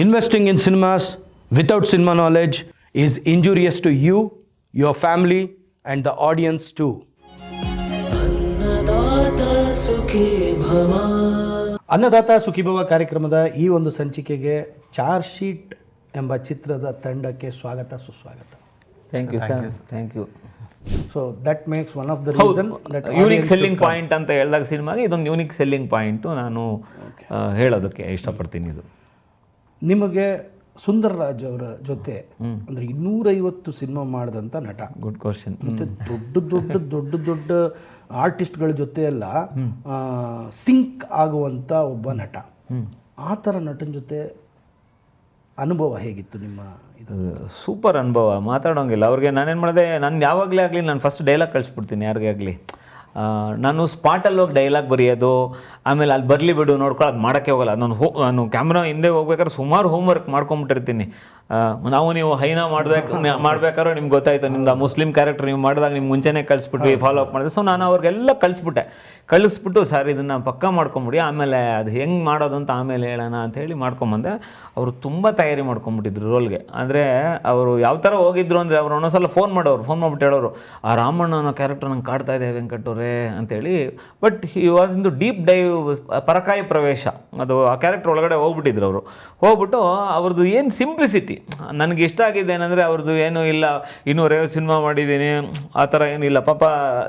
Investing in cinemas without cinema knowledge is injurious to you, your family, and the audience too. ಅನ್ನದಾತ ಸುಖೀಭವ ಕಾರ್ಯಕ್ರಮದ ಈ ಒಂದು ಸಂಚಿಕೆಗೆ charge sheet ಎಂಬ ಚಿತ್ರದ ತಂಡಕ್ಕೆ ಸ್ವಾಗತ ಸುಸ್ವಾಗತ. Thank you sir, thank you. So that makes one of the reason that unique selling point ಅಂತ ಹೇಳಿದಾಗ ಸಿನಿಮಾಗೆ ಇದೊಂದು ಯೂನಿಕ್ ಸೆಲ್ಲಿಂಗ್ ಪಾಯಿಂಟು ನಾನು ಹೇಳೋದಕ್ಕೆ ಇಷ್ಟಪಡ್ತೀನಿ. ಇದು ನಿಮಗೆ ಸುಂದರ್ ರಾಜ್ ಅವರ ಜೊತೆ ಅಂದರೆ 250 ಸಿನಿಮಾ ಮಾಡಿದಂಥ ನಟ. Good question. ಮತ್ತು ದೊಡ್ಡ ಆರ್ಟಿಸ್ಟ್ಗಳ ಜೊತೆ ಎಲ್ಲ ಸಿಂಕ್ ಆಗುವಂಥ ಒಬ್ಬ ನಟ. ಆ ಥರ ನಟನ ಜೊತೆ ಅನುಭವ ಹೇಗಿತ್ತು ನಿಮ್ಮ? ಇದು ಸೂಪರ್ ಅನುಭವ, ಮಾತಾಡೋಂಗಿಲ್ಲ. ಅವ್ರಿಗೆ ನಾನೇನು ಮಾಡಿದೆ, ನಾನು ಯಾವಾಗಲೇ ಆಗಲಿ ನಾನು ಫಸ್ಟ್ ಡೈಲಾಗ್ ಕಳಿಸ್ಬಿಡ್ತೀನಿ ಯಾರಿಗೇ ಆಗಲಿ. ನಾನು ಸ್ಪಾಟಲ್ಲಿ ಹೋಗಿ ಡೈಲಾಗ್ ಬರೆಯೋದು, ಆಮೇಲೆ ಅಲ್ಲಿ ಬರಲಿ ಬಿಡು ನೋಡ್ಕೊಳ್ಳೋದು ಮಾಡೋಕ್ಕೆ ಹೋಗಲ್ಲ. ನಾನು ಕ್ಯಾಮ್ರಾ ಹಿಂದೆ ಹೋಗ್ಬೇಕಾದ್ರೆ ಸುಮಾರು ಹೋಮ್ವರ್ಕ್ ಮಾಡ್ಕೊಂಬಿಟ್ಟಿರ್ತೀನಿ. ನೀವು ಹೈನಾ ಮಾಡ್ಬೇಕಾದ್ರೆ ನಿಮ್ಗೆ ಗೊತ್ತಾಯಿತು, ನಿಮ್ದು ಆ ಮುಸ್ಲಿಂ ಕ್ಯಾರೆಕ್ಟರ್ ನೀವು ಮಾಡಿದಾಗ ನಿಮ್ಗೆ ಮುಂಚೆನೇ ಕಳಿಸ್ಬಿಟ್ವಿ, ಫಾಲೋ ಅಪ್ ಮಾಡಿದೆ. ಸೊ ನಾನು ಅವ್ರಿಗೆಲ್ಲ ಕಳಿಸ್ಬಿಟ್ಟು ಸರ್ ಇದನ್ನು ಪಕ್ಕಾ ಮಾಡ್ಕೊಂಬಿಡಿ, ಆಮೇಲೆ ಅದು ಹೆಂಗೆ ಮಾಡೋದು ಅಂತ ಆಮೇಲೆ ಹೇಳೋಣ ಅಂಥೇಳಿ ಮಾಡ್ಕೊಂಬಂದೆ. ಅವರು ತುಂಬ ತಯಾರಿ ಮಾಡ್ಕೊಂಬಿಟ್ಟಿದ್ರು ರೋಲ್ಗೆ. ಅಂದರೆ ಅವರು ಯಾವ ಥರ ಹೋಗಿದ್ರು ಅಂದರೆ, ಅವ್ರು ಒಂದೊಂದ್ಸಲ ಫೋನ್ ಮಾಡಿಬಿಟ್ಟು ಹೇಳೋರು, ಆ ರಾಮಣ್ಣನ ಕ್ಯಾರೆಕ್ಟರ್ ನಂಗೆ ಕಾಡ್ತಾ ಇದೆ ವೆಂಕಟವ್ರೆ ಅಂತೇಳಿ. ಬಟ್ ಹಿ ವಾಸ್ ಇನ್ ದು ಡೀಪ್ ಡೈವ್, ಪರಕಾಯ ಪ್ರವೇಶ, ಅದು ಆ ಕ್ಯಾರೆಕ್ಟರ್ ಒಳಗಡೆ ಹೋಗ್ಬಿಟ್ಟಿದ್ರು ಅವರು. ಹೋಗ್ಬಿಟ್ಟು ಅವ್ರದ್ದು ಏನು ಸಿಂಪ್ಲಿಸಿಟಿ ನನಗೆ ಇಷ್ಟ ಆಗಿದೆ ಏನಂದರೆ, ಅವ್ರದ್ದು ಏನೂ ಇಲ್ಲ, ಇನ್ನೂ ಸಿನಿಮಾ ಮಾಡಿದ್ದೀನಿ ಆ ಥರ ಏನಿಲ್ಲ. ಪಾಪ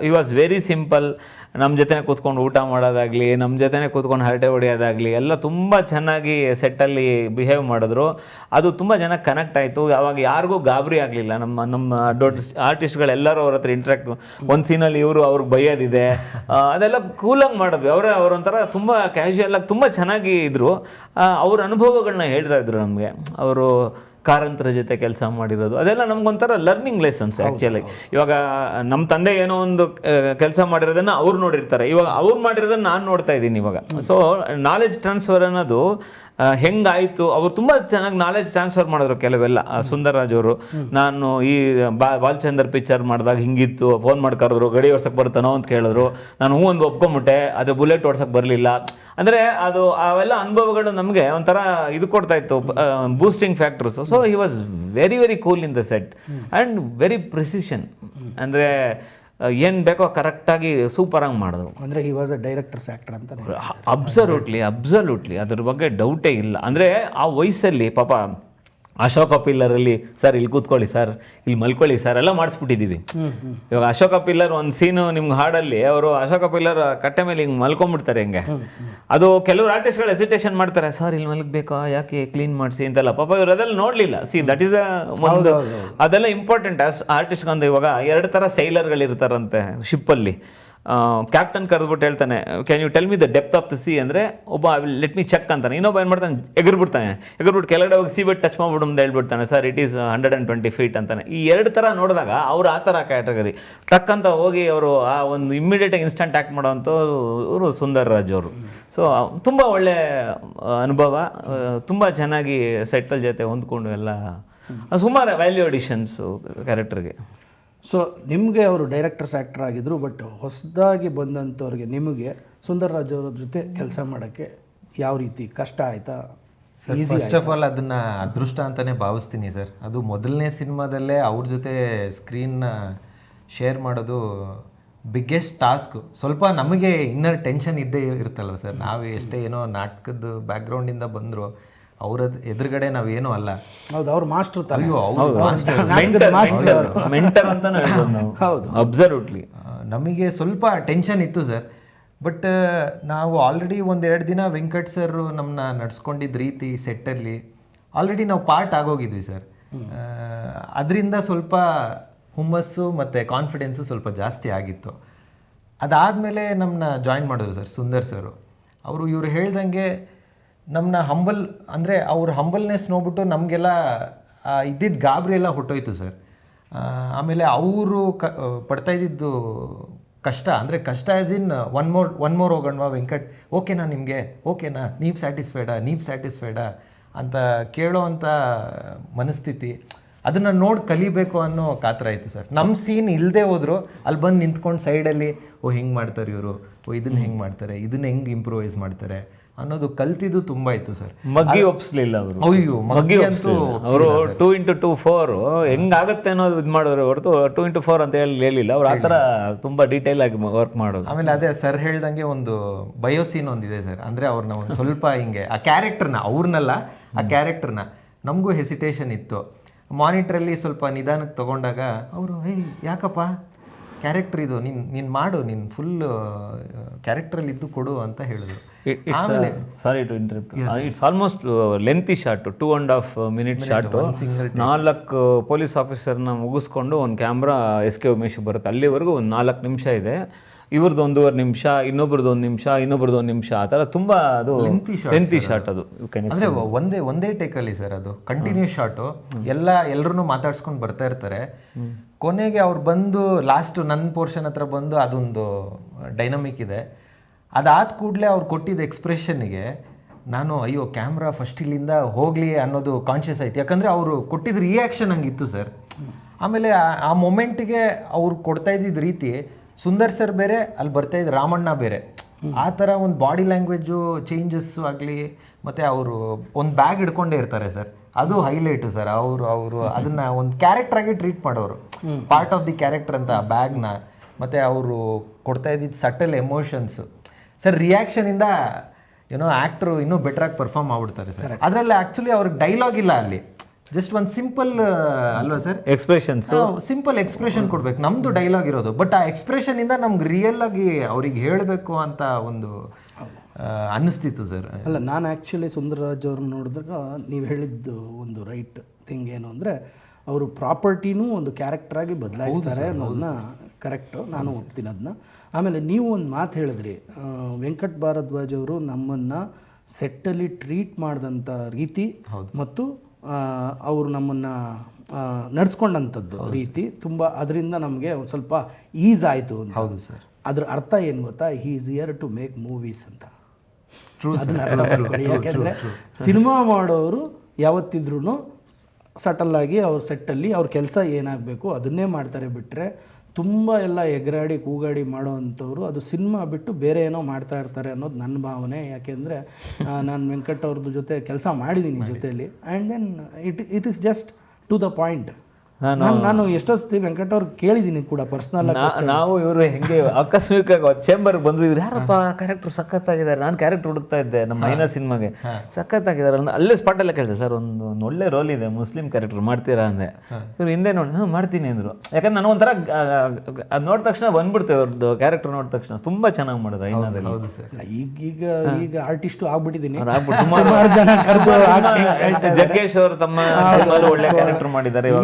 ಹಿ ವಾಸ್ ವೆರಿ ಸಿಂಪಲ್. ನಮ್ಮ ಜೊತೆನೇ ಕೂತ್ಕೊಂಡು ಊಟ ಮಾಡೋದಾಗಲಿ, ನಮ್ಮ ಜೊತೆನೇ ಕೂತ್ಕೊಂಡು ಹರಟೆ ಹೊಡೆಯೋದಾಗಲಿ ಎಲ್ಲ ತುಂಬ ಚೆನ್ನಾಗಿ ಸೆಟ್ಟಲ್ಲಿ ಬಿಹೇವ್ ಮಾಡಿದ್ರು. ಅದು ತುಂಬ ಚೆನ್ನಾಗಿ ಕನೆಕ್ಟ್ ಆಯಿತು. ಅವಾಗ ಯಾರಿಗೂ ಗಾಬರಿ ಆಗಲಿಲ್ಲ. ನಮ್ಮ ದೊಡ್ಡ ಆರ್ಟಿಸ್ಟ್ಗಳೆಲ್ಲರೂ ಅವ್ರ ಹತ್ರ ಇಂಟ್ರ್ಯಾಕ್ಟ್, ಒಂದು ಸೀನಲ್ಲಿ ಅವ್ರಿಗೆ ಬೈಯೋದಿದೆ, ಅದೆಲ್ಲ ಕೂಲಾಗಿ ಮಾಡಿದ್ವಿ. ಅವರೊಂಥರ ತುಂಬ ಕ್ಯಾಶುಯಲಾಗಿ ತುಂಬ ಚೆನ್ನಾಗಿ ಇದ್ದರು. ಅವ್ರ ಅನುಭವಗಳನ್ನ ಹೇಳ್ತಾ ಇದ್ರು ನಮಗೆ. ಅವರು ಕಾರಂತರ ಜೊತೆ ಕೆಲಸ ಮಾಡಿರೋದು ಅದೆಲ್ಲ ನಮ್ಗೊಂಥರ ಲರ್ನಿಂಗ್ ಲೆಸನ್ಸ್ ಆ್ಯಕ್ಚುಲಿ. ಇವಾಗ ನಮ್ಮ ತಂದೆ ಏನೋ ಒಂದು ಕೆಲಸ ಮಾಡಿರೋದನ್ನು ಅವ್ರು ನೋಡಿರ್ತಾರೆ, ಇವಾಗ ಅವ್ರು ಮಾಡಿರೋದನ್ನು ನಾನು ನೋಡ್ತಾ ಇದ್ದೀನಿ ಇವಾಗ. ಸೊ ನಾಲೆಜ್ ಟ್ರಾನ್ಸ್ಫರ್ ಅನ್ನೋದು ಹೆಂಗಾಯಿತು, ಅವ್ರು ತುಂಬ ಚೆನ್ನಾಗಿ ನಾಲೆಜ್ ಟ್ರಾನ್ಸ್ಫರ್ ಮಾಡಿದ್ರು ಕೆಲವೆಲ್ಲ. ಸುಂದರ್ ರಾಜ್ ಅವರು, ನಾನು ಈ ಬಾಲ್ಚಂದರ್ ಪಿಕ್ಚರ್ ಮಾಡಿದಾಗ ಹಿಂಗಿತ್ತು, ಫೋನ್ ಮಾಡಿ ಕರೆದ್ರು, ಗಡಿ ಓಡ್ಸಕ್ಕೆ ಬರ್ತಾನೋ ಅಂತ ಕೇಳಿದ್ರು. ನಾನು ಒಂದು ಒಪ್ಕೊಂಬಿಟ್ಟೆ, ಅದು ಬುಲೆಟ್ ಓಡ್ಸಕ್ಕೆ ಬರಲಿಲ್ಲ. ಅಂದರೆ ಅದು ಅವೆಲ್ಲ ಅನುಭವಗಳು ನಮಗೆ ಒಂಥರ ಇದು ಕೊಡ್ತಾ ಇತ್ತು, boosting factors. So he was very very cool in the set and very precision. ಅಂದರೆ ಏನು ಬೇಕೋ ಕರೆಕ್ಟಾಗಿ ಸೂಪರಾಗಿ ಮಾಡಿದ್ರು. ಅಂದರೆ he was a directors actor ಅಂತ. ಅಬ್ಸಲ್ಯೂಟ್ಲಿ ಅದ್ರ ಬಗ್ಗೆ ಡೌಟೇ ಇಲ್ಲ. ಅಂದರೆ ಆ ವಯಸ್ಸಲ್ಲಿ ಪಾಪ ಅಶೋಕ ಪಿಲ್ಲರಲ್ಲಿ, ಸರ್ ಇಲ್ಲಿ ಕೂತ್ಕೊಳ್ಳಿ ಸರ್, ಇಲ್ಲಿ ಮಲ್ಕೊಳ್ಳಿ ಸರ್ ಎಲ್ಲ ಮಾಡಿಸ್ಬಿಟ್ಟಿದ್ದೀವಿ. ಇವಾಗ ಅಶೋಕ ಪಿಲ್ಲರ್ ಒಂದು ಸೀನು ನಿಮ್ಗೆ ಹಾಡಲ್ಲಿ ಅವರು ಅಶೋಕ ಪಿಲ್ಲರ್ ಕಟ್ಟೆ ಮೇಲೆ ಹಿಂಗೆ ಮಲ್ಕೊಂಡ್ಬಿಡ್ತಾರೆ. ಹಿಂಗೆ ಅದು ಕೆಲವರು ಆರ್ಟಿಸ್ಟ್ಗಳು ಹೆಸಿಟೇಷನ್ ಮಾಡ್ತಾರೆ, ಸರ್ ಇಲ್ಲಿ ಮಲಗಬೇಕಾ, ಯಾಕೆ ಕ್ಲೀನ್ ಮಾಡಿಸಿ ಅಂತೆಲ್ಲ. ಪಾಪ ಇವರು ಅದೆಲ್ಲ ನೋಡಲಿಲ್ಲ. ದಟ್ ಈಸ್ ಒಂದು ಅದೆಲ್ಲ ಇಂಪಾರ್ಟೆಂಟ್ ಆರ್ಟಿಸ್ಟ್ಗಂದು. ಇವಾಗ 2 ಥರ ಸೈಲರ್ಗಳಿರ್ತಾರಂತೆ ಶಿಪ್ಪಲ್ಲಿ. ಕ್ಯಾಪ್ಟನ್ ಕರೆದ್ಬಿಟ್ಟು ಹೇಳ್ತಾನೆ, can you tell me the depth of the sea ಅಂದರೆ, ಒಬ್ಬ ಲೆಟ್ ಮಿ ಚೆಕ್ ಅಂತಾನೆ. ಇನ್ನೊಬ್ಬ ಏನು ಮಾಡ್ತಾನೆ, ಎಗರ್ಬಿಟ್ಟು ಕೆಳಗಡೆ ಹೋಗಿ ಸಿ ಬೆಟ್ ಟಚ್ ಮಾಡ್ಬಿಟ್ಟು ಅಂತ ಹೇಳ್ಬಿಡ್ತಾನೆ, ಸರ್ ಇಟ್ ಈಸ್ 120 feet ಅಂತಾನೆ. ಈ 2 ಥರ ನೋಡಿದಾಗ ಅವ್ರು ಆ ಥರ ಕ್ಯಾಟಗರಿ ಟಕ್ ಅಂತ ಹೋಗಿ ಅವರು ಆ ಒಂದು ಇಮ್ಮಿಡಿಯೇಟಾಗಿ ಇನ್ಸ್ಟಂಟ್ ಆ್ಯಕ್ಟ್ ಮಾಡೋವಂಥವ್ರು ಸುಂದರ್ ರಾಜ್ ಅವರು. ಸೊ ತುಂಬ ಒಳ್ಳೆ ಅನುಭವ, ತುಂಬ ಚೆನ್ನಾಗಿ ಸೆಟ್ಟಲ್ ಜೊತೆ ಹೊಂದ್ಕೊಂಡು ಎಲ್ಲ ಸುಮಾರು ವ್ಯಾಲ್ಯೂ ಅಡಿಷನ್ಸು ಕ್ಯಾರೆಕ್ಟರ್ಗೆ. ಸೊ ನಿಮಗೆ ಅವರು ಡೈರೆಕ್ಟರ್ಸ್ ಆ್ಯಕ್ಟರ್ ಆಗಿದ್ರು, ಬಟ್ ಹೊಸದಾಗಿ ಬಂದಂಥವ್ರಿಗೆ ನಿಮಗೆ ಸುಂದರ್ ರಾಜ್ ಅವ್ರ ಜೊತೆ ಕೆಲಸ ಮಾಡೋಕ್ಕೆ ಯಾವ ರೀತಿ ಕಷ್ಟ ಆಯಿತಾ? ಫಸ್ಟ್ ಆಫ್ ಆಲ್ ಅದನ್ನು ಅದೃಷ್ಟ ಅಂತಲೇ ಭಾವಿಸ್ತೀನಿ ಸರ್. ಅದು ಮೊದಲನೇ ಸಿನಿಮಾದಲ್ಲೇ ಅವ್ರ ಜೊತೆ ಸ್ಕ್ರೀನ್ನ ಶೇರ್ ಮಾಡೋದು ಬಿಗ್ಗೆಸ್ಟ್ ಟಾಸ್ಕು. ಸ್ವಲ್ಪ ನಮಗೆ ಇನ್ನರ್ ಟೆನ್ಷನ್ ಇದ್ದೇ ಇರುತ್ತಲ್ವ ಸರ್. ನಾವು ಎಷ್ಟೇ ಏನೋ ನಾಟಕದ ಬ್ಯಾಕ್ಗ್ರೌಂಡಿಂದ ಬಂದರೂ ಅವ್ರ ಎದುರುಗಡೆ ನಾವೇನೂ ಅಲ್ಲ. ಹೌದು, ಅವ್ರು ಮಾಸ್ಟರ್. ಅಬ್ಸಲ್ಯೂಟ್ಲಿ ನಮಗೆ ಸ್ವಲ್ಪ ಟೆನ್ಷನ್ ಇತ್ತು ಸರ್. ಬಟ್ ನಾವು ಆಲ್ರೆಡಿ 1-2 ದಿನ ವೆಂಕಟ್ ಸರ್ ನಮ್ಮನ್ನ ನಡ್ಸ್ಕೊಂಡಿದ್ದ ರೀತಿ ಸೆಟ್ಟಲ್ಲಿ ಆಲ್ರೆಡಿ ನಾವು ಪಾರ್ಟ್ ಆಗೋಗಿದ್ವಿ ಸರ್. ಅದರಿಂದ ಸ್ವಲ್ಪ ಹುಮ್ಮಸ್ಸು ಮತ್ತು ಕಾನ್ಫಿಡೆನ್ಸು ಸ್ವಲ್ಪ ಜಾಸ್ತಿ ಆಗಿತ್ತು. ಅದಾದಮೇಲೆ ನಮ್ಮನ್ನ ಜಾಯಿನ್ ಮಾಡಿದ್ರು ಸರ್ ಸುಂದರ್ ಸರು. ಇವರು ಹೇಳ್ದಂಗೆ ನಮ್ಮನ್ನ ಹಂಬಲ್, ಅಂದರೆ ಅವ್ರ ಹಂಬಲ್ನೆಸ್ ನೋಡ್ಬಿಟ್ಟು ನಮಗೆಲ್ಲ ಇದ್ದಿದ್ದು ಗಾಬರಿ ಎಲ್ಲ ಹೊಟ್ಟೋಯ್ತು ಸರ್. ಆಮೇಲೆ ಅವರು ಪಡ್ತಾ ಇದ್ದಿದ್ದು ಕಷ್ಟ, ಅಂದರೆ ಕಷ್ಟ ಆ್ಯಸ್ ಇನ್ ಒನ್ ಮೋರ್ ಹೋಗೋಣವಾ ವೆಂಕಟ್, ಓಕೆನಾ ನಿಮಗೆ, ಓಕೆನಾ, ನೀವು ಸ್ಯಾಟಿಸ್ಫೈಡಾ ಅಂತ ಕೇಳೋ ಅಂಥ ಮನಸ್ಥಿತಿ, ಅದನ್ನು ನೋಡಿ ಕಲಿಬೇಕು ಅನ್ನೋ ಕಾತರ ಆಯಿತು ಸರ್. ನಮ್ಮ ಸೀನ್ ಇಲ್ಲದೆ ಹೋದ್ರು ಅಲ್ಲಿ ಬಂದು ನಿಂತ್ಕೊಂಡು ಸೈಡಲ್ಲಿ, ಓ ಹಿಂಗೆ ಮಾಡ್ತಾರೆ ಇವರು, ಇದನ್ನ ಹೆಂಗೆ ಮಾಡ್ತಾರೆ, ಇದನ್ನ ಹೆಂಗೆ ಇಂಪ್ರೂವೈಸ್ ಮಾಡ್ತಾರೆ ಅನ್ನೋದು ಕಲ್ತಿದ್ದು ತುಂಬ ಇತ್ತು ಸರ್. ಮಗ್ಗಿ ಒಪ್ಸ್ಲಿಲ್ಲ ಅವರು. ಅಯ್ಯೋ ಮಗ್ಗಿ ಅವರು 2x2 4 ಹೆಂಗಾಗುತ್ತೆ ಅನ್ನೋದು ಇದು ಮಾಡಿದ್ರೆ ಹೊರತು 2x4 ಅಂತ ಹೇಳಿಲ್ಲ ಅವ್ರು. ಆ ಥರ ತುಂಬ ಡೀಟೇಲ್ ಆಗಿ ವರ್ಕ್ ಮಾಡೋದು. ಆಮೇಲೆ ಅದೇ ಸರ್ ಹೇಳ್ದಂಗೆ ಒಂದು ಬಯೋಸೀನ್ ಒಂದಿದೆ ಸರ್. ಅಂದರೆ ಅವ್ರನ್ನ ಒಂದು ಸ್ವಲ್ಪ ಹಿಂಗೆ ಆ ಕ್ಯಾರೆಕ್ಟರ್ನ, ಅವ್ರನ್ನಲ್ಲ ಆ ಕ್ಯಾರೆಕ್ಟರ್ನ, ನಮಗೂ ಹೆಸಿಟೇಷನ್ ಇತ್ತು. ಮಾನಿಟ್ರಲ್ಲಿ ಸ್ವಲ್ಪ ನಿಧಾನಕ್ಕೆ ತೊಗೊಂಡಾಗ ಅವರು ಯಾಕಪ್ಪ ಕ್ಯಾರೆಕ್ಟರ್ ಇದು ನೀನು ಮಾಡು, ನೀನು ಫುಲ್ ಕ್ಯಾರೆಕ್ಟ್ರಲ್ಲಿ ಇದ್ದು ಕೊಡು ಅಂತ ಹೇಳಿದ್ರು. Sorry to interrupt, it's almost lengthy short, 2.5 minute short. 4 police ಆಫೀಸರ್ನ ಮುಗಿಸ್ಕೊಂಡು ಒಂದು ಕ್ಯಾಮ್ರಾ SK ಉಮೇಶ್ ಬರುತ್ತೆ, ಅಲ್ಲಿವರೆಗೂ ಒಂದು 4 ನಿಮಿಷ ಇದೆ. ಇವ್ರದ್ದು 1.5 ನಿಮಿಷ, ಇನ್ನೊಬ್ರದ್ದು 1 ನಿಮಿಷ, ಇನ್ನೊಬ್ರದ್ದು 1 ನಿಮಿಷ, ಆ ಥರ ತುಂಬ ಅದು ಲೆಂತಿ ಶಾರ್ಟ್ ಅದು. ಅಂದರೆ ಒಂದೇ ಟೇಕಲ್ಲಿ ಸರ್, ಅದು ಕಂಟಿನ್ಯೂಸ್ ಶಾರ್ಟು. ಎಲ್ಲರೂ ಮಾತಾಡ್ಸ್ಕೊಂಡು ಬರ್ತಾ ಇರ್ತಾರೆ. ಕೊನೆಗೆ ಅವ್ರು ಬಂದು ಲಾಸ್ಟ್ ನನ್ನ ಪೋರ್ಷನ್ ಹತ್ರ ಬಂದು ಅದೊಂದು ಡೈನಮಿಕ್ ಇದೆ. ಅದಾದ ಕೂಡಲೇ ಅವ್ರು ಕೊಟ್ಟಿದ್ದ ಎಕ್ಸ್ಪ್ರೆಷನ್ನಿಗೆ ನಾನು ಅಯ್ಯೋ ಕ್ಯಾಮ್ರಾ ಫಸ್ಟ್ ಇಲ್ಲಿಂದ ಹೋಗಲಿ ಅನ್ನೋದು ಕಾನ್ಷಿಯಸ್ ಆಯ್ತು. ಯಾಕಂದರೆ ಅವರು ಕೊಟ್ಟಿದ್ದ ರಿಯಾಕ್ಷನ್ ಹಂಗಿತ್ತು ಸರ್. ಆಮೇಲೆ ಆ ಮೊಮೆಂಟಿಗೆ ಅವ್ರು ಕೊಡ್ತಾ ಇದ್ದಿದ್ದ ರೀತಿ, ಸುಂದರ್ ಸರ್ ಬೇರೆ, ಅಲ್ಲಿ ಬರ್ತಾ ಇದ್ದ ರಾಮಣ್ಣ ಬೇರೆ, ಆ ಥರ ಒಂದು ಬಾಡಿ ಲ್ಯಾಂಗ್ವೇಜು ಚೇಂಜಸ್ಸು ಆಗಲಿ. ಮತ್ತು ಅವರು ಒಂದು ಬ್ಯಾಗ್ ಹಿಡ್ಕೊಂಡೇ ಇರ್ತಾರೆ ಸರ್, ಅದು ಹೈಲೈಟು ಸರ್. ಅವರು ಅದನ್ನು ಒಂದು ಕ್ಯಾರೆಕ್ಟ್ರಾಗಿ ಟ್ರೀಟ್ ಮಾಡೋರು, ಪಾರ್ಟ್ ಆಫ್ ದಿ ಕ್ಯಾರೆಕ್ಟರ್ ಅಂತ ಆ ಬ್ಯಾಗ್ನ. ಮತ್ತು ಅವರು ಕೊಡ್ತಾ ಇದ್ದಿದ್ದು ಸಟಲ್ ಎಮೋಷನ್ಸು ಸರ್. ರಿಯಾಕ್ಷನಿಂದ ಏನೋ ಆ್ಯಕ್ಟ್ರು ಇನ್ನೂ ಬೆಟ್ರಾಗಿ ಪರ್ಫಾರ್ಮ್ ಮಾಡ್ಬಿಡ್ತಾರೆ ಸರ್. ಅದರಲ್ಲಿ ಆ್ಯಕ್ಚುಲಿ ಅವ್ರಿಗೆ ಡೈಲಾಗ್ ಇಲ್ಲ, ಅಲ್ಲಿ ಜಸ್ಟ್ ಒಂದು ಸಿಂಪಲ್ ಅಲ್ವಾ ಸರ್ ಎಕ್ಸ್ಪ್ರೆಷನ್ಸ್, ಸಿಂಪಲ್ ಎಕ್ಸ್ಪ್ರೆಷನ್ ಕೊಡ್ಬೇಕು. ನಮ್ದು ಡೈಲಾಗ್ ಇರೋದು, ಬಟ್ ಆ ಎಕ್ಸ್ಪ್ರೆಷನ್ ಇಂದ ನಮ್ಗೆ ರಿಯಲ್ ಆಗಿ ಅವ್ರಿಗೆ ಹೇಳಬೇಕು ಅಂತ ಒಂದು ಅನ್ನಿಸ್ತಿತ್ತು ಸರ್. ಅಲ್ಲ, ನಾನು ಆ್ಯಕ್ಚುಲಿ ಸುಂದರರಾಜ್ ಅವ್ರನ್ನ ನೋಡಿದಾಗ ನೀವು ಹೇಳಿದ್ದು ಒಂದು ರೈಟ್ ಥಿಂಗ್ ಏನು ಅಂದರೆ, ಅವರು ಪ್ರಾಪರ್ಟಿನೂ ಒಂದು ಕ್ಯಾರೆಕ್ಟ್ರಾಗಿ ಬದಲಾಯಿಸ್ತಾರೆ ಅನ್ನೋದನ್ನ ಕರೆಕ್ಟು, ನಾನು ಒಪ್ತೀನಿ ಅದನ್ನ. ಆಮೇಲೆ ನೀವು ಒಂದು ಮಾತು ಹೇಳಿದ್ರಿ, ವೆಂಕಟ್ ಭಾರದ್ವಾಜ್ ಅವರು ನಮ್ಮನ್ನು ಸೆಟ್ಟಲ್ಲಿ ಟ್ರೀಟ್ ಮಾಡಿದಂಥ ರೀತಿ ಮತ್ತು ಅವರು ನಮ್ಮನ್ನು ನಡೆಸ್ಕೊಂಡಂಥದ್ದು ರೀತಿ ತುಂಬ, ಅದರಿಂದ ನಮಗೆ ಒಂದು ಸ್ವಲ್ಪ ಈಸ್ ಆಯಿತು ಅಂತ. ಹೌದು ಸರ್. ಅದ್ರ ಅರ್ಥ ಏನು ಗೊತ್ತಾ, he is here to make movies ಅಂತ. ಅದನ್ನ ಅರ್ಥ ಮಾಡ್ಕೊಳ್ಳಿ. ಯಾಕೆಂದರೆ ಸಿನಿಮಾ ಮಾಡೋರು ಯಾವತ್ತಿದ್ರೂ ಸಟಲ್ಲಾಗಿ ಅವ್ರ ಸೆಟ್ಟಲ್ಲಿ ಅವ್ರ ಕೆಲಸ ಏನಾಗಬೇಕು ಅದನ್ನೇ ಮಾಡ್ತಾರೆ. ಬಿಟ್ಟರೆ ತುಂಬ ಎಲ್ಲ ಎಗರಾಡಿ ಕೂಗಾಡಿ ಮಾಡೋ ಅಂಥವ್ರು ಅದು ಸಿನಿಮಾ ಬಿಟ್ಟು ಬೇರೆ ಏನೋ ಮಾಡ್ತಾ ಇರ್ತಾರೆ ಅನ್ನೋದು ನನ್ನ ಭಾವನೆ. ಯಾಕೆಂದರೆ ನಾನು ವೆಂಕಟ್ ಅವ್ರದ್ದು ಜೊತೆ ಕೆಲಸ ಮಾಡಿದ್ದೀನಿ ಜೊತೆಯಲ್ಲಿ. And then it is just to the point. ನಾನು ಎಷ್ಟೋ ಸತಿ ವೆಂಕಟ್ ಅವ್ರು ಕೇಳಿದ್ದೀನಿ ಕೂಡ ಪರ್ಸ್ನಲ್. ನಾವು ಇವರು ಹೆಂಗೆ ಆಕಸ್ಮಿಕ ಚೇಂಬರ್ಗೆ ಬಂದ್ರು, ಇವ್ರು ಯಾರಪ್ಪ ಕ್ಯಾರೆಕ್ಟರ್ ಸಖತ್ತಾಗಿದ್ದಾರೆ, ನಾನು ಕ್ಯಾರೆಕ್ಟರ್ ಹುಡುಕ್ತಾ ಇದ್ದೆ ನಮ್ಮ ಮೈನಾ ಸಿನಿಮಾಗೆ, ಸಖತ್ತಾಗಿದ್ದಾರೆ ಅಂತ ಅಲ್ಲೇ ಸ್ಪಾಟಲ್ಲೇ ಕೇಳಿದೆ, ಸರ್ ಒಂದು ಒಳ್ಳೆ ರೋಲ್ ಇದೆ, ಮುಸ್ಲಿಂ ಕ್ಯಾರೆಕ್ಟರ್ ಮಾಡ್ತೀರಾ ಅಂದೆ. ಇವ್ರು ಹಿಂದೆ ನೋಡಿ ಮಾಡ್ತೀನಿ ಅಂದರು. ಯಾಕಂದ್ರೆ ನನಗೆ ಒಂಥರ ಅದು ನೋಡಿದ ತಕ್ಷಣ ಬಂದ್ಬಿಡ್ತೇವೆ, ಅವ್ರದ್ದು ಕ್ಯಾರೆಕ್ಟರ್ ನೋಡಿದ ತಕ್ಷಣ ತುಂಬ ಚೆನ್ನಾಗಿ ಮಾಡಿದ್ರು ಐನಾದಲ್ಲಿ. ಈಗ ಆರ್ಟಿಸ್ಟು ಆಗ್ಬಿಟ್ಟಿದ್ದೀನಿ. ಜಗ್ಗೇಶ್ ಅವರು ತಮ್ಮ ಒಳ್ಳೆ ಕ್ಯಾರೆಕ್ಟರ್ ಮಾಡಿದ್ದಾರೆ.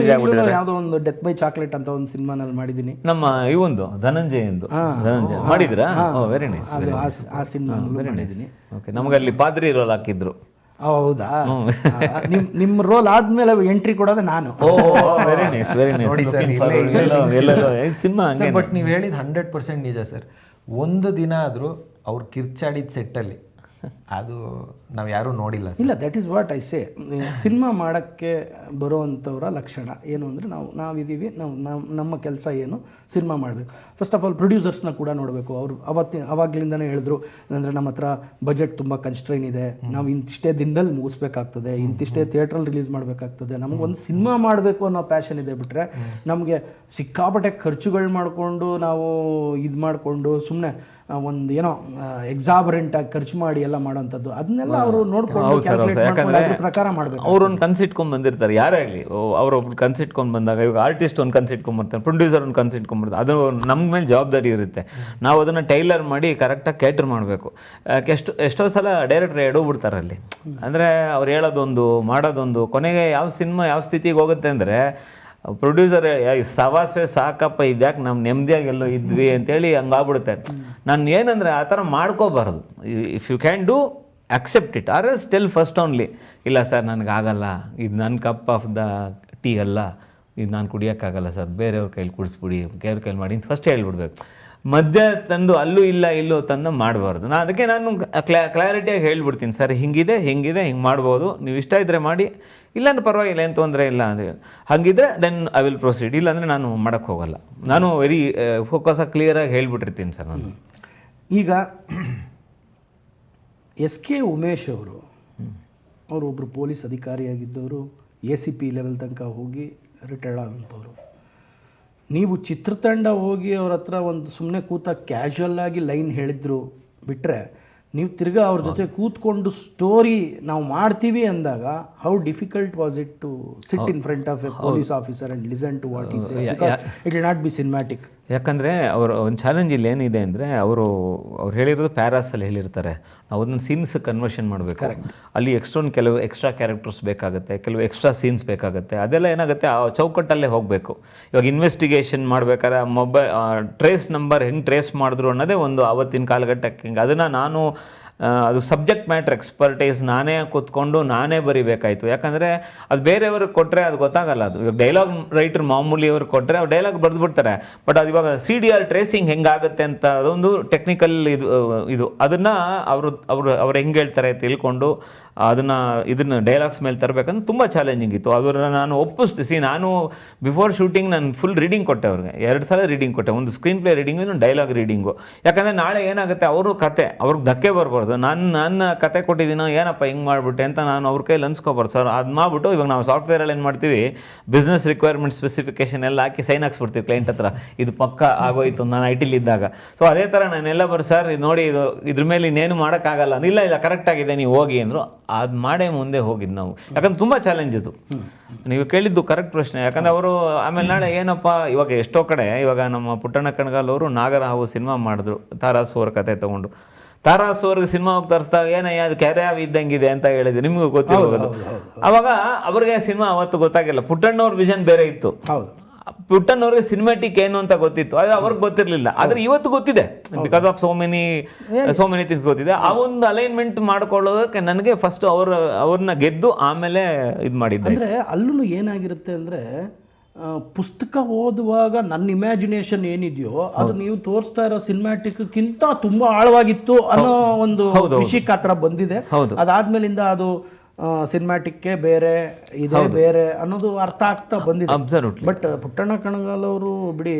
ಯಾವುದೋ ಒಂದು ಡೆತ್ ಬೈ ಚಾಕ್ಲೇಟ್ ಅಂತ ಒಂದು ಸಿನಿಮಾನಲ್ಲಿ ಮಾಡಿದ್ದೀನಿ. ನಮ್ಮ ಇವೊಂದು ಧನಂಜಯ್ ಮಾಡಿದ್ರಾ? Very nice. ಆ ಸಿನಿಮಾ ಮಾಡಿದ್ದೀನಿ. ಓಕೆ, ನಮ್ಗೆ ಅಲ್ಲಿ ಪಾದ್ರಿ ರೋಲ್ ಹಾಕಿದ್ರು. ಹೌದಾ? ನಿಮ್ಮ ರೋಲ್ ಆದ್ಮೇಲೆ ಎಂಟ್ರಿ ಕೊಡೋದು ನಾನು. Very nice, very nice. Cinema but ನೀವು ಹೇಳಿದ 100% ನಿಜ ಸರ್. ಒಂದು ದಿನ ಆದರೂ ಅವ್ರು ಕಿರ್ಚಾಡಿದ ಸೆಟ್ಟಲ್ಲಿ ಅದು ನಾವು ಯಾರೂ ನೋಡಿಲ್ಲ. ಇಲ್ಲ, that is what I say. Cinema ಮಾಡೋಕ್ಕೆ ಬರೋವಂಥವ್ರ ಲಕ್ಷಣ ಏನು ಅಂದರೆ, ನಾವಿದ್ದೀವಿ, ನಮ್ಮ ಕೆಲಸ ಏನು, ಸಿನಿಮಾ ಮಾಡಬೇಕು. ಫಸ್ಟ್ ಆಫ್ ಆಲ್ ಪ್ರೊಡ್ಯೂಸರ್ಸ್ನ ಕೂಡ ನೋಡಬೇಕು. ಅವರು ಅವಾಗಲಿಂದನೇ ಹೇಳಿದ್ರು, ಅಂದರೆ ನಮ್ಮ ಹತ್ರ ಬಜೆಟ್ ತುಂಬ ಕನ್ಸ್ಟ್ರೈನ್ ಇದೆ, ನಾವು ಇಂತಿಷ್ಟೇ ದಿನದಲ್ಲಿ ಮುಗಿಸ್ಬೇಕಾಗ್ತದೆ, ಇಂತಿಷ್ಟೇ ಥಿಯೇಟ್ರಲ್ಲಿ ರಿಲೀಸ್ ಮಾಡಬೇಕಾಗ್ತದೆ. ನಮಗೊಂದು ಸಿನಿಮಾ ಮಾಡಬೇಕು ಅನ್ನೋ ಪ್ಯಾಷನ್ ಇದೆ. ಬಿಟ್ಟರೆ ನಮಗೆ ಸಿಕ್ಕಾಪಟ್ಟೆ ಖರ್ಚುಗಳು ಮಾಡಿಕೊಂಡು ನಾವು ಇದು ಮಾಡಿಕೊಂಡು ಸುಮ್ಮನೆ ಒಂದು ಏನೋ ಎಕ್ಸಾಬರೆಂಟಾಗಿ ಖರ್ಚು ಮಾಡಿ ಎಲ್ಲ ಮಾಡೋವಂಥದ್ದು ಅದನ್ನೆಲ್ಲ ಅವರು ನೋಡ್ಕೊಂಡು ಪ್ರಕಾರ ಮಾಡಬೇಕು. ಅವ್ರೊಂದು ಕನ್ಸಿಟ್ಕೊಂಡು ಬಂದಿರ್ತಾರೆ, ಯಾರೇ ಆಗಲಿ. ಅವ್ರೊಬ್ರು ಕನ್ಸಿಟ್ಕೊಂಡು ಬಂದಾಗ, ಇವಾಗ ಆರ್ಟಿಸ್ಟ್ ಒಂದು ಕನ್ಸಿಟ್ಕೊಂಡು ಬರ್ತಾರೆ, ಪ್ರೊಡ್ಯೂಸರ್ ಒಂದು ಕನ್ಸಿಟ್ಕೊಂಡು ಬರ್ತಾರೆ, ಅದು ನಮ್ಮ ಮೇಲೆ ಜವಾಬ್ದಾರಿ ಇರುತ್ತೆ. ನಾವು ಅದನ್ನು ಟೈಲರ್ ಮಾಡಿ ಕರೆಕ್ಟಾಗಿ ಕ್ಯಾಟರ್ ಮಾಡಬೇಕು. ಎಷ್ಟೋ ಸಲ ಡೈರೆಕ್ಟ್ರ್ ಎಡೋಗ್ಬಿಡ್ತಾರೆ ಅಲ್ಲಿ. ಅಂದರೆ ಅವ್ರು ಹೇಳೋದೊಂದು ಮಾಡೋದೊಂದು, ಕೊನೆಗೆ ಯಾವ ಸಿನಿಮಾ ಯಾವ ಸ್ಥಿತಿಗೆ ಹೋಗುತ್ತೆ ಅಂದರೆ, ಪ್ರೊಡ್ಯೂಸರ್ ಸವಾಸೆ ಸಾಕಪ್ಪ, ಇದ್ಯಾಕೆ ನಮ್ಮ ನೆಮ್ಮದಿಯಾಗಿ ಎಲ್ಲೋ ಇದ್ವಿ ಅಂತೇಳಿ ಹಂಗಾಗ್ಬಿಡುತ್ತೆ. ನಾನು ಏನಂದರೆ ಆ ಥರ ಮಾಡ್ಕೋಬಾರ್ದು. If you can do accept it, or yes tell first only, ಇಲ್ಲ ಸರ್ ನನಗಾಗಲ್ಲ, ಇದು ನನ್ನ ಕಪ್ ಆಫ್ ದ ಟೀ ಅಲ್ಲ, ಇದು ನಾನು ಕುಡಿಯೋಕ್ಕಾಗಲ್ಲ ಸರ್, ಬೇರೆಯವ್ರ ಕೈಲಿ ಕುಡಿಸ್ಬಿಡಿ, ಬೇರೆಯವ್ರ ಕೈಲಿ ಮಾಡಿ ಅಂತ ಫಸ್ಟ್ ಹೇಳ್ಬಿಡ್ಬೇಕು. ಮಧ್ಯ ತಂದು ಅಲ್ಲೂ ಇಲ್ಲ ಇಲ್ಲೋ ತಂದು ಮಾಡಬಾರ್ದು. ಅದಕ್ಕೆ ನಾನು ಕ್ಲಾರಿಟಿಯಾಗಿ ಹೇಳ್ಬಿಡ್ತೀನಿ, ಸರ್ ಹಿಂಗಿದೆ ಹಿಂಗೆ ಮಾಡ್ಬೋದು, ನೀವು ಇಷ್ಟ ಇದ್ದರೆ ಮಾಡಿ, ಇಲ್ಲಾಂದ್ರೆ ಪರವಾಗಿಲ್ಲ, ಏನು ತೊಂದರೆ ಇಲ್ಲ ಅಂದರೆ ಹಾಗಿದ್ರೆ ದೆನ್ ಐ ವಿಲ್ ಪ್ರೊಸೀಡ್. ಇಲ್ಲಾಂದರೆ ನಾನು ಮಾಡೋಕ್ಕೆ ಹೋಗಲ್ಲ. ನಾನು ವೆರಿ ಫೋಕಸಾಗಿ ಕ್ಲಿಯರಾಗಿ ಹೇಳ್ಬಿಟ್ಟಿರ್ತೀನಿ ಸರ್ ನಾನು. ಈಗ ಎಸ್ ಕೆ ಉಮೇಶ್ ಅವರು ಒಬ್ಬರು ಪೊಲೀಸ್ ಅಧಿಕಾರಿಯಾಗಿದ್ದವರು, ACP ಲೆವೆಲ್ ತನಕ ಹೋಗಿ ರಿಟೈರ್ಡ್ ಆದಂಥವ್ರು. ನೀವು ಚಿತ್ರತಂಡ ಹೋಗಿ ಅವ್ರ ಹತ್ರ ಒಂದು ಸುಮ್ಮನೆ ಕೂತ ಕ್ಯಾಶುವಲ್ ಆಗಿ ಲೈನ್ ಹೇಳಿದ್ರು ಬಿಟ್ಟರೆ, ನೀವು ತಿರ್ಗಾ ಅವ್ರ ಜೊತೆ ಕೂತ್ಕೊಂಡು ಸ್ಟೋರಿ ನಾವು ಮಾಡ್ತೀವಿ ಅಂದಾಗ how difficult was it to sit in front of a police officer and listen to what is it will not be cinematic. ಯಾಕಂದರೆ ಅವರ ಒಂದು ಚಾಲೆಂಜ್ ಇಲ್ಲಿ ಏನಿದೆ ಅಂದರೆ ಅವ್ರು ಹೇಳಿರೋದು ಪ್ಯಾರಾಸಲ್ಲಿ ಹೇಳಿರ್ತಾರೆ, ನಾವು ಅದನ್ನು ಸೀನ್ಸ್ ಕನ್ವರ್ಷನ್ ಮಾಡಬೇಕು. ಅಲ್ಲಿ ಕೆಲವು ಎಕ್ಸ್ಟ್ರಾ ಕ್ಯಾರೆಕ್ಟರ್ಸ್ ಬೇಕಾಗುತ್ತೆ, ಕೆಲವು ಎಕ್ಸ್ಟ್ರಾ ಸೀನ್ಸ್ ಬೇಕಾಗುತ್ತೆ. ಅದೆಲ್ಲ ಏನಾಗುತ್ತೆ ಆ ಚೌಕಟ್ಟಲ್ಲೇ ಹೋಗಬೇಕು. ಇವಾಗ ಇನ್ವೆಸ್ಟಿಗೇಷನ್ ಮಾಡ್ಬೇಕಾದ್ರೆ ಟ್ರೇಸ್ ನಂಬರ್ ಹೆಂಗೆ ಟ್ರೇಸ್ ಮಾಡಿದ್ರು ಅನ್ನೋದೇ ಒಂದು ಆವತ್ತಿನ ಕಾಲಘಟ್ಟಕ್ಕೆ ಹಿಂಗೆ. ಅದನ್ನು ನಾನು ಅದು ಸಬ್ಜೆಕ್ಟ್ ಮ್ಯಾಟ್ರ್ ಎಕ್ಸ್ಪರ್ಟೈಸ್ ನಾನೇ ಕೂತ್ಕೊಂಡು ನಾನೇ ಬರಿಬೇಕಾಯಿತು. ಯಾಕಂದರೆ ಅದು ಬೇರೆಯವ್ರಿಗೆ ಕೊಟ್ಟರೆ ಅದು ಗೊತ್ತಾಗಲ್ಲ. ಅದು ಇವಾಗ ಡೈಲಾಗ್ ರೈಟರ್ ಮಾಮೂಲಿಯವ್ರಿಗೆ ಕೊಟ್ಟರೆ ಅವ್ರು ಡೈಲಾಗ್ ಬರೆದ್ಬಿಡ್ತಾರೆ. ಬಟ್ ಅದು ಇವಾಗ CDR ಟ್ರೇಸಿಂಗ್ ಹೆಂಗಾಗುತ್ತೆ ಅಂತ ಅದೊಂದು ಟೆಕ್ನಿಕಲ್ ಇದು ಅದನ್ನು ಅವ್ರು ಹೆಂಗೆ ಹೇಳ್ತಾರೆ ತಿಳ್ಕೊಂಡು ಇದನ್ನು ಡೈಲಾಗ್ಸ್ ಮೇಲೆ ತರಬೇಕಂದ್ರೆ ತುಂಬ ಚಾಲೆಂಜಿಂಗ್ ಇತ್ತು. ಅದನ್ನು ನಾನು ಒಪ್ಪಿಸ್ತೀಸಿ. ನಾನು ಬಿಫೋರ್ ಶೂಟಿಂಗ್ ನಾನು ಫುಲ್ ರೀಡಿಂಗ್ ಕೊಟ್ಟೆ ಅವ್ರಿಗೆ, 2 ಸಲ ರೀಡಿಂಗ್ ಕೊಟ್ಟೆ. ಒಂದು ಸ್ಕ್ರೀನ್ ಪ್ಲೇ ರೀಡಿಂಗು, ಇನ್ನೊಂದು ಡೈಲಾಗ್ ರೀಡಿಂಗು. ಯಾಕಂದರೆ ನಾಳೆ ಏನಾಗುತ್ತೆ ಅವರು ಕತೆ ಅವ್ರಿಗೆ ಧಕ್ಕೆ ಬರ್ಬಾರ್ದು. ನನ್ನ ಕತೆ ಕೊಟ್ಟಿದ್ದೀನೋ ಏನಪ್ಪ ಹಿಂಗೆ ಮಾಡಿಬಿಟ್ಟೆ ಅಂತ ನಾನು ಅವ್ರ ಕೈಲಿ ಅನ್ಸ್ಕೊಬಾರ್ದು ಸರ್. ಅದು ಮಾಡಿಬಿಟ್ಟು ಇವಾಗ ನಾವು ಸಾಫ್ಟ್ವೇರಲ್ಲಿ ಏನು ಮಾಡ್ತೀವಿ, ಬಿಸ್ನೆಸ್ ರಿಕ್ವೈರ್ಮೆಂಟ್ ಸ್ಪೆಸಿಫಿಕೇಶನ್ ಎಲ್ಲ ಹಾಕಿ ಸೈನ್ ಹಾಕ್ಸ್ಬಿಡ್ತೀವಿ ಕ್ಲೈಂಟ್ ಹತ್ರ, ಇದು ಪಕ್ಕ ಆಗೋಯ್ತು ನಾನು IT ಇದ್ದಾಗ. ಸೊ ಅದೇ ಥರ ನಾನೆಲ್ಲ ಸರ್ ಇದು ನೋಡಿ ಇದ್ರ ಮೇಲೆ ಇನ್ನೇನು ಮಾಡೋಕ್ಕಾಗಲ್ಲ, ಇಲ್ಲ ಕರೆಕ್ಟ್ ಆಗಿದೆ ನೀವು ಹೋಗಿ ಅಂದರು. ಅದು ಮಾಡೇ ಮುಂದೆ ಹೋಗಿದ್ದು ನಾವು. ಯಾಕಂದ್ರೆ ತುಂಬ ಚಾಲೆಂಜ್ ಇದು. ನೀವು ಕೇಳಿದ್ದು ಕರೆಕ್ಟ್ ಪ್ರಶ್ನೆ. ಯಾಕಂದ್ರೆ ಅವರು ಆಮೇಲೆ ನಾಳೆ ಏನಪ್ಪ ಇವಾಗ ಎಷ್ಟೋ ಕಡೆ ಇವಾಗ ನಮ್ಮ ಪುಟ್ಟಣ್ಣ ಕಣಗಾಲ್ ಅವರು ನಾಗರಹಾವು ಸಿನಿಮಾ ಮಾಡಿದ್ರು ತಾರಾಸು ಅವ್ರ ಕತೆ ತೊಗೊಂಡು. ತಾರಾಸು ಅವ್ರಿಗೆ ಸಿನಿಮಾ ಹೋಗಿ ತರಿಸಿದಾಗ ಏನಯ್ಯ ಅದು ಕೆರೆಯಾವಿ ಇದ್ದಂಗಿದೆ ಅಂತ ಹೇಳಿದ್ರು, ನಿಮಗೂ ಗೊತ್ತಿರೋದು. ಅವಾಗ ಅವ್ರಿಗೆ ಸಿನಿಮಾ ಅವತ್ತು ಗೊತ್ತಾಗಿಲ್ಲ. ಪುಟ್ಟಣ್ಣವ್ರ ವಿಷನ್ ಬೇರೆ ಇತ್ತು. ಪುಟ್ಟಣ್ಣವ್ರಿಗೆ ಸಿನಿಮ್ಯಾಟಿಕ್ ಏನು ಅಂತ ಗೊತ್ತಿತ್ತು, ಆದರೆ ಅವ್ರಿಗೆ ಗೊತ್ತಿರಲಿಲ್ಲ. ಆದರೆ ಇವತ್ತು ಗೊತ್ತಿದೆ, because of so many things ಗೊತ್ತಿದೆ. ಆ ಒಂದು ಅಲೈನ್ಮೆಂಟ್ ಮಾಡ್ಕೊಳ್ಳೋದಕ್ಕೆ ನನಗೆ ಫಸ್ಟ್ ಅವ್ರನ್ನ ಗೆದ್ದು ಆಮೇಲೆ ಇದು ಮಾಡಿದ್ದೆ. ಅಂದರೆ ಅಲ್ಲೂ ಏನಾಗಿರುತ್ತೆ ಅಂದರೆ, ಪುಸ್ತಕ ಓದುವಾಗ ನನ್ನ ಇಮ್ಯಾಜಿನೇಷನ್ ಏನಿದೆಯೋ ಅದು ನೀವು ತೋರಿಸ್ತಾ ಇರೋ ಸಿನಿಮ್ಯಾಟಿಕ್ಕಿಂತ ತುಂಬ ಆಳವಾಗಿತ್ತು ಅನ್ನೋ ಒಂದು ವಿಷಯಕ್ಕೆ ಆ ಥರ ಬಂದಿದೆ. ಅದಾದ್ಮೇಲಿಂದ ಅದು ಸಿನಿಮ್ಯಾಟಿಕ್ಗೆ ಬೇರೆ ಇದೇ ಬೇರೆ ಅನ್ನೋದು ಅರ್ಥ ಆಗ್ತಾ ಬಂದಿದೆ. ಬಟ್ ಪುಟ್ಟಣ್ಣ ಕಣಗಾಲ್ ಅವರು ಬಿಡಿ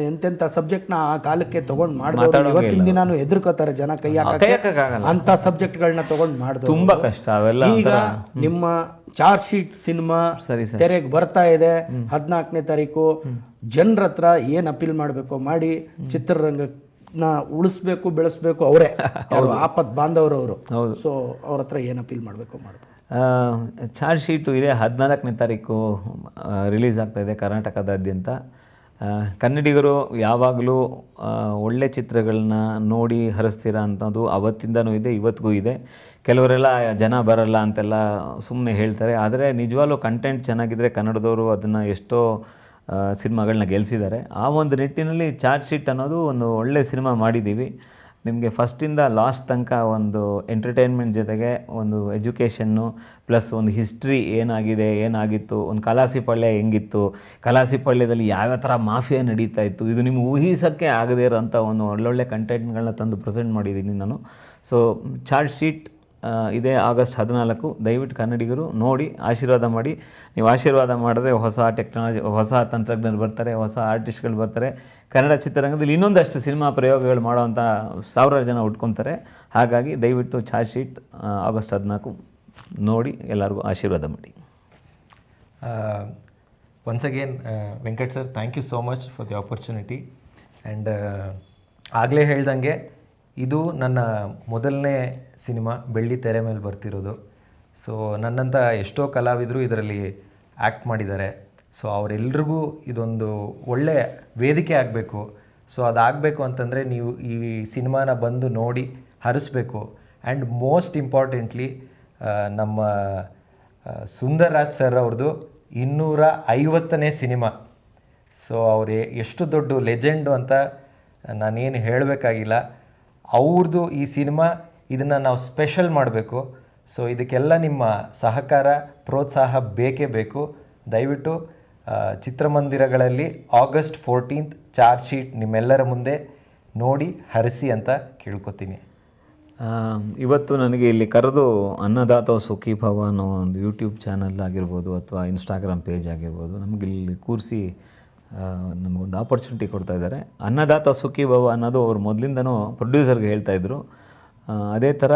ಎಂತೆಂಥ ಸಬ್ಜೆಕ್ಟ್ನ ಆ ಕಾಲಕ್ಕೆ ತಗೊಂಡು ಮಾಡಿದ್ರು. ಇವತ್ತಿನ ದಿನಾನು ಹೆದರ್ಕೋತಾರೆ ಜನ, ಕೈ ಹಾಕಕ್ಕೆ ಅಂತ ಸಬ್ಜೆಕ್ಟ್ಗಳನ್ನ ತಗೊಂಡು ಮಾಡಿದ್ರು. ತುಂಬಾ ಕಷ್ಟ ಅವೆಲ್ಲ. ಈಗ ನಿಮ್ಮ ಚಾರ್ಜ್ ಶೀಟ್ ಸಿನಿಮಾ ತೆರೆಗೆ ಬರ್ತಾ ಇದೆ 14ನೇ ತಾರೀಕು. ಜನರ ಹತ್ರ ಏನು ಅಪೀಲ್ ಮಾಡಬೇಕು ಮಾಡಿ ಚಿತ್ರರಂಗ ಉಳಿಸ್ಬೇಕು, ಬೆಳೆಸ್ಬೇಕು. ಅವರೇ ಆಪತ್ ಬಾಂಧವರವರು. ಸೊ ಅವ್ರ ಹತ್ರ ಏನು ಅಪೀಲ್ ಮಾಡಬೇಕು ಮಾಡಬೇಕು. ಚಾರ್ಜ್ ಶೀಟು ಇದೆ 14ನೇ ತಾರೀಕು ರಿಲೀಸ್ ಆಗ್ತಾ ಇದೆ ಕರ್ನಾಟಕದಾದ್ಯಂತ. ಕನ್ನಡಿಗರು ಯಾವಾಗಲೂ ಒಳ್ಳೆ ಚಿತ್ರಗಳನ್ನ ನೋಡಿ ಹರಿಸ್ತೀರಾ ಅಂತದ್ದು ಅವತ್ತಿಂದನೂ ಇದೆ, ಇವತ್ತಿಗೂ ಇದೆ. ಕೆಲವರೆಲ್ಲ ಜನ ಬರಲ್ಲ ಅಂತೆಲ್ಲ ಸುಮ್ಮನೆ ಹೇಳ್ತಾರೆ. ಆದರೆ ನಿಜವಾಗ್ಲೂ ಕಂಟೆಂಟ್ ಚೆನ್ನಾಗಿದ್ದರೆ ಕನ್ನಡದವರು ಅದನ್ನು ಎಷ್ಟೋ ಸಿನಿಮಾಗಳನ್ನ ಗೆಲ್ಲಿಸಿದ್ದಾರೆ. ಆ ಒಂದು ನಿಟ್ಟಿನಲ್ಲಿ ಚಾರ್ಜ್ ಶೀಟ್ ಅನ್ನೋದು ಒಂದು ಒಳ್ಳೆ ಸಿನಿಮಾ ಮಾಡಿದ್ದೀವಿ. ನಿಮಗೆ ಫಸ್ಟಿಂದ ಲಾಸ್ಟ್ ತನಕ ಒಂದು ಎಂಟರ್ಟೈನ್ಮೆಂಟ್ ಜೊತೆಗೆ ಒಂದು ಎಜುಕೇಷನ್ನು ಪ್ಲಸ್ ಒಂದು ಹಿಸ್ಟ್ರಿ ಏನಾಗಿದೆ, ಏನಾಗಿತ್ತು, ಒಂದು ಕಲಾಸಿಪಳ್ಯ ಹೆಂಗಿತ್ತು, ಕಲಾಸಿಪಳ್ಯದಲ್ಲಿ ಯಾವ್ಯಾವ ಥರ ಮಾಫಿಯಾ ನಡೀತಾ ಇತ್ತು, ಇದು ನಿಮ್ಗೆ ಊಹಿಸೋಕ್ಕೆ ಆಗದೇ ಇರೋಂಥ ಒಂದು ಒಳ್ಳೊಳ್ಳೆ ಕಂಟೆಂಟ್ಗಳನ್ನ ತಂದು ಪ್ರೆಸೆಂಟ್ ಮಾಡಿದ್ದೀನಿ ನಾನು. ಸೊ ಚಾರ್ಜ್ ಶೀಟ್ ಇದೇ ಆಗಸ್ಟ್ 14. ದಯವಿಟ್ಟು ಕನ್ನಡಿಗರು ನೋಡಿ ಆಶೀರ್ವಾದ ಮಾಡಿ. ನೀವು ಆಶೀರ್ವಾದ ಮಾಡಿದ್ರೆ ಹೊಸ ಟೆಕ್ನಾಲಜಿ, ಹೊಸ ತಂತ್ರಜ್ಞರು ಬರ್ತಾರೆ, ಹೊಸ ಆರ್ಟಿಸ್ಟ್ಗಳು ಬರ್ತಾರೆ. ಕನ್ನಡ ಚಿತ್ರರಂಗದಲ್ಲಿ ಇನ್ನೊಂದಷ್ಟು ಸಿನಿಮಾ ಪ್ರಯೋಗಗಳು ಮಾಡೋವಂಥ ಸಾವಿರಾರು ಜನ ಉಟ್ಕೊತಾರೆ. ಹಾಗಾಗಿ ದಯವಿಟ್ಟು ಚಾರ್ಜ್ ಶೀಟ್ ಆಗಸ್ಟ್ 14 ನೋಡಿ ಎಲ್ಲರಿಗೂ ಆಶೀರ್ವಾದ ಮಾಡಿ. Once again Venkat sir, thank you so much for the opportunity. And ಆಗಲೇ ಹೇಳ್ದಂಗೆ ಇದು ನನ್ನ ಮೊದಲನೇ ಸಿನಿಮಾ ಬೆಳ್ಳಿ ತೆರೆ ಮೇಲೆ ಬರ್ತಿರೋದು. ಸೊ ನನ್ನಂಥ ಎಷ್ಟೋ ಕಲಾವಿದರು ಇದರಲ್ಲಿ ಆ್ಯಕ್ಟ್ ಮಾಡಿದ್ದಾರೆ. ಸೊ ಅವರೆಲ್ರಿಗೂ ಇದೊಂದು ಒಳ್ಳೆ ವೇದಿಕೆ ಆಗಬೇಕು. ಸೊ ಅದಾಗಬೇಕು ಅಂತಂದರೆ ನೀವು ಈ ಸಿನಿಮಾನ ಬಂದು ನೋಡಿ ಹರಿಸ್ಬೇಕು. ಆ್ಯಂಡ್ ಮೋಸ್ಟ್ ಇಂಪಾರ್ಟೆಂಟ್ಲಿ ನಮ್ಮ ಸುಂದರ್ ರಾಜ್ ಸರ್ ಅವ್ರದ್ದು 250ನೇ ಸಿನಿಮಾ. ಸೊ ಅವರು ಎಷ್ಟು ದೊಡ್ಡ ಲೆಜೆಂಡು ಅಂತ ನಾನೇನು ಹೇಳಬೇಕಾಗಿಲ್ಲ. ಅವ್ರದ್ದು ಈ ಸಿನಿಮಾ ಇದನ್ನು ನಾವು ಸ್ಪೆಷಲ್ ಮಾಡಬೇಕು. ಸೊ ಇದಕ್ಕೆಲ್ಲ ನಿಮ್ಮ ಸಹಕಾರ, ಪ್ರೋತ್ಸಾಹ ಬೇಕೇ ಬೇಕು. ದಯವಿಟ್ಟು ಚಿತ್ರಮಂದಿರಗಳಲ್ಲಿ ಆಗಸ್ಟ್ 14 ಚಾರ್ಜ್ ಶೀಟ್ ನಿಮ್ಮೆಲ್ಲರ ಮುಂದೆ ನೋಡಿ ಹರಿಸಿ ಅಂತ ಕೇಳ್ಕೊತೀನಿ. ಇವತ್ತು ನನಗೆ ಇಲ್ಲಿ ಕರೆದು ಅನ್ನದಾತ ಸುಖೀಭವ ಅನ್ನೋ ಒಂದು ಯೂಟ್ಯೂಬ್ ಚಾನಲ್ ಆಗಿರ್ಬೋದು ಅಥವಾ ಇನ್ಸ್ಟಾಗ್ರಾಮ್ ಪೇಜ್ ಆಗಿರ್ಬೋದು, ನಮಗೆ ಇಲ್ಲಿ ಕೂರಿಸಿ ನಮಗೊಂದು ಆಪರ್ಚುನಿಟಿ ಕೊಡ್ತಾ ಇದ್ದಾರೆ. ಅನ್ನದಾತ ಸುಖಿ ಭವ ಅನ್ನೋದು ಅವ್ರು ಮೊದಲಿಂದನೂ ಪ್ರೊಡ್ಯೂಸರ್ಗೆ ಹೇಳ್ತಾಯಿದ್ರು. ಅದೇ ಥರ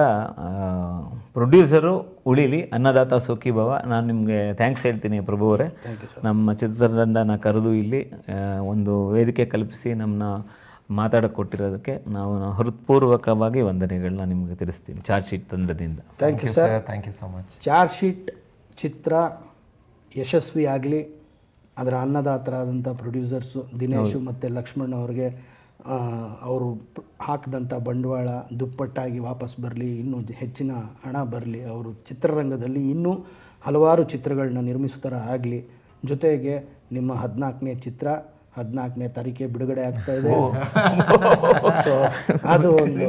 ಪ್ರೊಡ್ಯೂಸರು ಉಳಿಲಿ, ಅನ್ನದಾತ ಸುಖಿ ಭವ. ನಾನು ನಿಮಗೆ ಥ್ಯಾಂಕ್ಸ್ ಹೇಳ್ತೀನಿ ಪ್ರಭು ಅವರೇ. ನಮ್ಮ ಚಿತ್ರತಂಡನ ಕರೆದು ಇಲ್ಲಿ ಒಂದು ವೇದಿಕೆ ಕಲ್ಪಿಸಿ ನಮ್ಮನ್ನ ಮಾತಾಡೋಕ್ಕೆ ಕೊಟ್ಟಿರೋದಕ್ಕೆ ನಾವು ಹೃತ್ಪೂರ್ವಕವಾಗಿ ವಂದನೆಗಳನ್ನ ನಿಮಗೆ ತಿಳಿಸ್ತೀನಿ ಚಾರ್ಜ್ ಶೀಟ್ ತಂಡದಿಂದ. Thank you sir. Thank you so much. Charge sheet ಚಿತ್ರ ಯಶಸ್ವಿ ಆಗಲಿ. ಅದರ ಅನ್ನದಾತರಾದಂಥ ಪ್ರೊಡ್ಯೂಸರ್ಸು ದಿನೇಶು ಮತ್ತು ಲಕ್ಷ್ಮಣ್ ಅವ್ರಿಗೆ ಅವರು ಹಾಕಿದಂಥ ಬಂಡವಾಳ ದುಪ್ಪಟ್ಟಾಗಿ ವಾಪಸ್ ಬರಲಿ, ಇನ್ನೂ ಹೆಚ್ಚಿನ ಹಣ ಬರಲಿ, ಅವರು ಚಿತ್ರರಂಗದಲ್ಲಿ ಇನ್ನೂ ಹಲವಾರು ಚಿತ್ರಗಳನ್ನ ನಿರ್ಮಿಸೋ ಥರ ಆಗಲಿ. ಜೊತೆಗೆ ನಿಮ್ಮ 14ನೇ ಚಿತ್ರ 14ನೇ ತಾರೀಕಿಗೆ ಬಿಡುಗಡೆ ಆಗ್ತಾ ಇದೆ. ಸೊ ಅದು ಒಂದು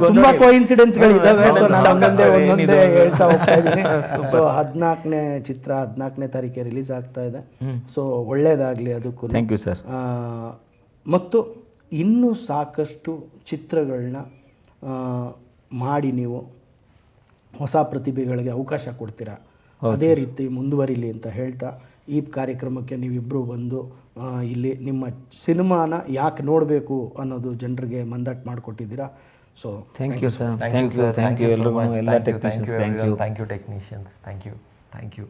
ತುಂಬ ಕೋಇನ್ಸಿಡೆನ್ಸ್ಗಳಿದ್ದಾವೆ. ಸೊ ನಾನು ಒಂದೊಂದೇ ಹೇಳ್ತಾ ಹೋಗ್ತಾ ಇದ್ದೀನಿ. ಸೊ 14ನೇ ಚಿತ್ರ 14ನೇ ತಾರೀಕಿಗೆ ರಿಲೀಸ್ ಆಗ್ತಾ ಇದೆ. ಸೊ ಒಳ್ಳೇದಾಗಲಿ ಅದಕ್ಕೂ. Thank you sir. ಮತ್ತು ಇನ್ನೂ ಸಾಕಷ್ಟು ಚಿತ್ರಗಳನ್ನ ಮಾಡಿ ನೀವು ಹೊಸ ಪ್ರತಿಭೆಗಳಿಗೆ ಅವಕಾಶ ಕೊಡ್ತೀರಾ. ಅದೇ ರೀತಿ ಮುಂದುವರಿಲಿ ಅಂತ ಹೇಳ್ತಾ ಈ ಕಾರ್ಯಕ್ರಮಕ್ಕೆ ನೀವಿಬ್ಬರು ಬಂದು ಇಲ್ಲಿ ನಿಮ್ಮ ಸಿನಿಮಾನ ಯಾಕೆ ನೋಡಬೇಕು ಅನ್ನೋದು ಜನರಿಗೆ ಮಂದಟ್ಟು ಮಾಡಿಕೊಟ್ಟಿದ್ದೀರಾ. So thank you sir. Thank you ಎಲ್ರಿಗೂ, ಎಲ್ಲ technicians. Thank you technicians. Thank you.